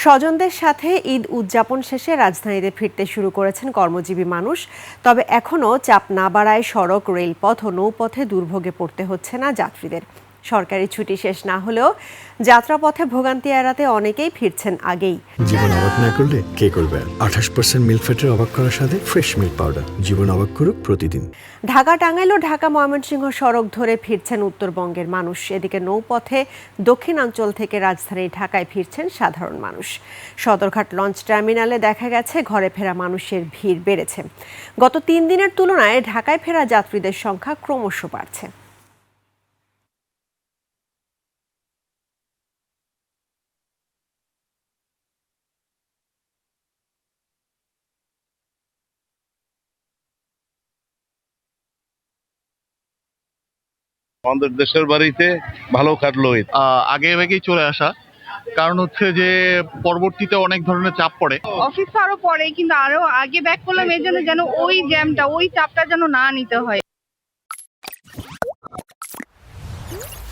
স্বজনদের সাথে ঈদ উদযাপন শেষে রাজধানীতে ফিরতে শুরু করেছেন কর্মজীবী মানুষ। তবে এখনও চাপ না বাড়ায় সড়ক, রেলপথ ও নৌপথে দুর্ভোগে পড়তে হচ্ছে না যাত্রীদের। সরকারি ছুটি শেষ না হলেও যাত্রাপথে ভোগান্তি এড়াতে অনেকেই ফিরছেন আগেই। জীবন অবাক না করলে কে করবে? 28% মিল্ক ফ্যাটের অবাক করার সাথে ফ্রেশ মিল্ক পাউডার। জীবন অবাক করুক প্রতিদিন। ঢাকা, টাঙ্গাইল ও ঢাকা ময়মনসিংহ সড়ক ধরে ফিরছেন উত্তরবঙ্গের মানুষ। এদিকে নৌপথে দক্ষিণাঞ্চল থেকে রাজধানী ঢাকায় ফিরছেন সাধারণ মানুষ। সদরঘাট লঞ্চ টার্মিনালে দেখা গেছে ঘরে ফেরা মানুষের ভিড় বেড়েছে। গত 3 দিনের তুলনায় ঢাকায় ফেরা যাত্রীদের সংখ্যা ক্রমশ বাড়ছে। আমাদের দেশের বাড়িতে ভালো কাটলো ঈদ। আগে আগেই চলে আসা, কারণ হচ্ছে যে পরবর্তীতে অনেক ধরনের চাপ পড়ে। অফিস তো আরো পরে, কিন্তু আরো আগে ব্যাক করলাম এই জন্য যেন ওই জ্যামটা, ওই চাপটা যেন না নিতে হয়।